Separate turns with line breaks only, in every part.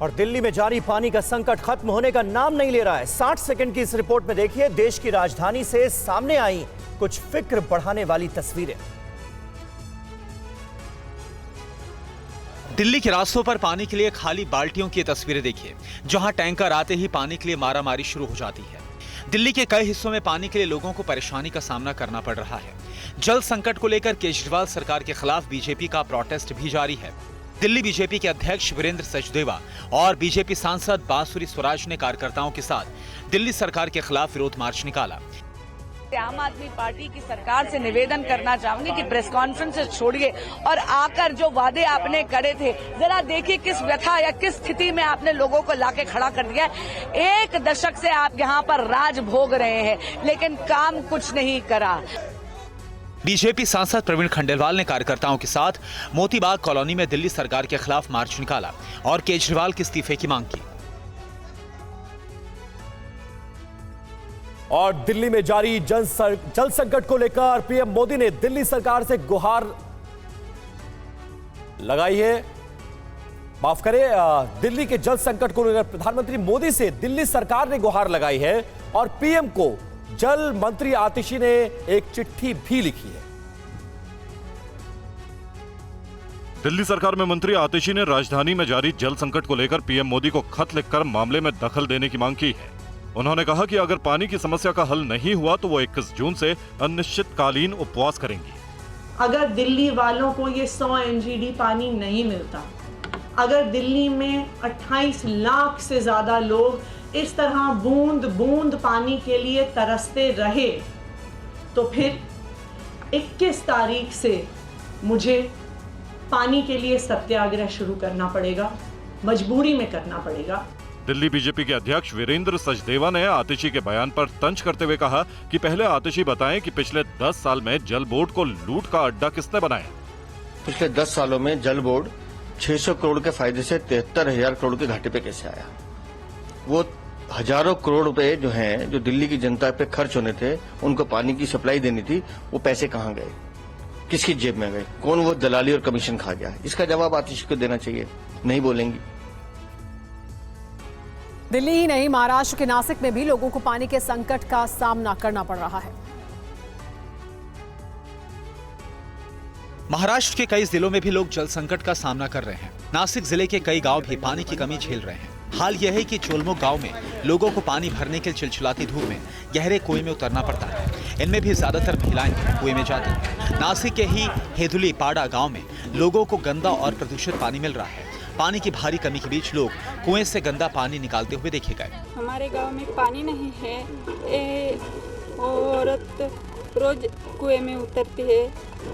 और दिल्ली में जारी पानी का संकट खत्म होने का नाम नहीं ले रहा है। 60 सेकंड की इस रिपोर्ट में देखिए देश की राजधानी से सामने आई कुछ फिक्र बढ़ाने वाली तस्वीरें।
दिल्ली के रास्तों पर पानी के लिए खाली बाल्टियों की तस्वीरें देखिए, जहां टैंकर आते ही पानी के लिए मारामारी शुरू हो जाती है। दिल्ली के कई हिस्सों में पानी के लिए लोगों को परेशानी का सामना करना पड़ रहा है। जल संकट को लेकर केजरीवाल सरकार के खिलाफ बीजेपी का प्रोटेस्ट भी जारी है। दिल्ली बीजेपी के अध्यक्ष वीरेंद्र सचदेवा और बीजेपी सांसद बांसुरी स्वराज ने कार्यकर्ताओं के साथ दिल्ली सरकार के खिलाफ विरोध मार्च निकाला।
आम आदमी पार्टी की सरकार से निवेदन करना चाहूंगी कि प्रेस कॉन्फ्रेंस छोड़िए और आकर जो वादे आपने करे थे जरा देखिए किस व्यथा या किस स्थिति में आपने लोगों को लाके खड़ा कर दिया है। 1 दशक से आप यहाँ पर राज भोग रहे हैं लेकिन काम कुछ नहीं करा।
बीजेपी सांसद प्रवीण खंडेलवाल ने कार्यकर्ताओं के साथ मोतीबाग कॉलोनी में दिल्ली सरकार के खिलाफ मार्च निकाला और केजरीवाल के इस्तीफे की मांग की।
और दिल्ली में जारी जल संकट को लेकर पीएम मोदी ने दिल्ली सरकार से गुहार लगाई है। माफ करें, दिल्ली के जल संकट को लेकर प्रधानमंत्री मोदी से दिल्ली सरकार ने गुहार लगाई है और पीएम को जल मंत्री आतिशी ने एक चिट्ठी भी लिखी है।
दिल्ली सरकार में मंत्री आतिशी ने राजधानी में जारी जल संकट को लेकर पीएम मोदी को खत लिखकर मामले में दखल देने की मांग की है। उन्होंने कहा कि अगर पानी की समस्या का हल नहीं हुआ तो वो 21 जून से अनिश्चितकालीन उपवास करेंगी।
अगर दिल्ली वालों को ये 100 MGD पानी नहीं मिलता, अगर दिल्ली में 28 लाख से ज्यादा लोग इस तरह बूंद बूंद पानी के लिए तरसते रहे, तो फिर 21 तारीख से मुझे पानी के लिए सत्याग्रह शुरू करना पड़ेगा, मजबूरी में करना पड़ेगा।
दिल्ली बीजेपी के अध्यक्ष वीरेंद्र सचदेवा ने आतिशी के बयान पर तंज करते हुए कहा कि पहले आतिशी बताएं कि पिछले 10 साल में जल बोर्ड को लूट का अड्डा किसने बनाया।
पिछले 10 सालों में जल बोर्ड 600 करोड़ के फायदे से 73,000 करोड़ के घाटे पे कैसे आया। वो हजारों करोड़ रुपए जो हैं, जो दिल्ली की जनता पे खर्च होने थे, उनको पानी की सप्लाई देनी थी, वो पैसे कहाँ गए, किसकी जेब में गए, कौन वो दलाली और कमीशन खा गया। इसका जवाब आतिशी को देना चाहिए। नहीं बोलेंगी।
दिल्ली ही नहीं, महाराष्ट्र के नासिक में भी लोगों को पानी के संकट का सामना करना पड़ रहा है।
महाराष्ट्र के कई जिलों में भी लोग जल संकट का सामना कर रहे हैं। नासिक जिले के कई गांव भी पानी की कमी झेल रहे हैं। हाल यह है कि चोलमुख गांव में लोगों को पानी भरने के चिलचिलाती धूप में गहरे कुएं में उतरना पड़ता है। इनमें भी ज्यादातर महिलाएं कुएं में जाती हैं। नासिक के ही हेदुली पाड़ा गांव में लोगों को गंदा और प्रदूषित पानी मिल रहा है। पानी की भारी कमी के बीच लोग कुएं से गंदा पानी निकालते हुए देखे गए।
हमारे गांव में पानी नहीं है, औरत रोज कुएं में उतरती है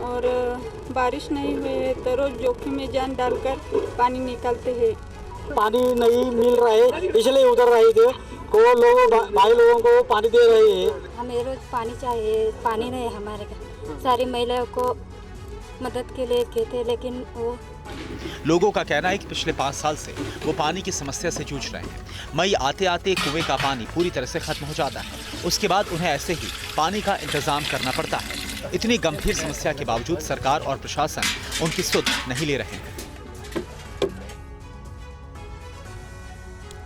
और बारिश नहीं हुई है तो रोज जोखिम में जान डालकर पानी निकालते हैं।
पानी नहीं मिल रहा है इसलिए उतर रहे थे, को लोग भाई लोगों को पानी दे रहे हैं।
हमें रोज पानी चाहिए, पानी नहीं हमारे घर। सारी महिलाओं को मदद के लिए कहते, लेकिन वो
लोगों का कहना है कि पिछले 5 साल से वो पानी की समस्या से जूझ रहे हैं। मई आते आते कुएं का पानी पूरी तरह से खत्म हो जाता है। उसके बाद उन्हें ऐसे ही पानी का इंतजाम करना पड़ता है। इतनी गंभीर समस्या के बावजूद सरकार और प्रशासन उनकी सुध नहीं ले रहे हैं।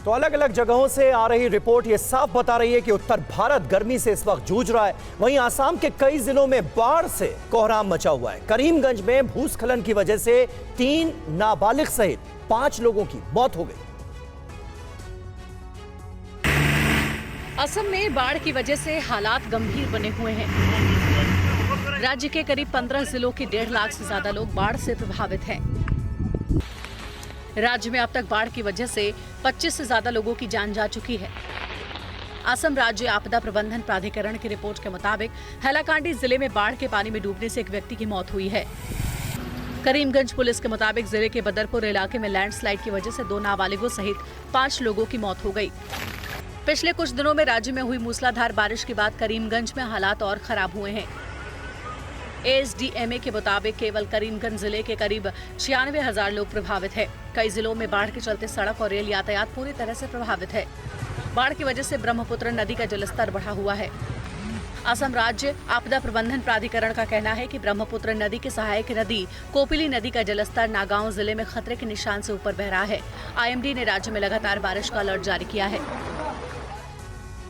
तो अलग अलग जगहों से आ रही रिपोर्ट ये साफ बता रही है कि उत्तर भारत गर्मी से इस वक्त जूझ रहा है। वहीं आसाम के कई जिलों में बाढ़ से कोहराम मचा हुआ है। करीमगंज में भूस्खलन की वजह से 3 नाबालिग सहित 5 लोगों की मौत हो गई।
असम में बाढ़ की वजह से हालात गंभीर बने हुए हैं। राज्य के करीब 15 जिलों के 1.5 लाख से ज्यादा लोग बाढ़ से प्रभावित हैं। राज्य में अब तक बाढ़ की वजह से 25 से ज्यादा लोगों की जान जा चुकी है। असम राज्य आपदा प्रबंधन प्राधिकरण की रिपोर्ट के मुताबिक हैलाकांडी जिले में बाढ़ के पानी में डूबने से एक व्यक्ति की मौत हुई है। करीमगंज पुलिस के मुताबिक जिले के बदरपुर इलाके में लैंडस्लाइड की वजह से 2 नाबालिगों सहित 5 लोगों की मौत हो गई। पिछले कुछ दिनों में राज्य में हुई मूसलाधार बारिश के बाद करीमगंज में हालात और खराब हुए हैं। ASDMA के मुताबिक केवल करीमगंज जिले के करीब 96,000 लोग प्रभावित हैं। कई जिलों में बाढ़ के चलते सड़क और रेल यातायात पूरी तरह से प्रभावित है। बाढ़ की वजह से ब्रह्मपुत्र नदी का जलस्तर बढ़ा हुआ है। असम राज्य आपदा प्रबंधन प्राधिकरण का कहना है कि ब्रह्मपुत्र नदी की सहायक नदी कोपिली नदी का जलस्तर नागांव जिले में खतरे के निशान से ऊपर बह रहा है। आईएमडी ने राज्य में लगातार बारिश का अलर्ट जारी किया है।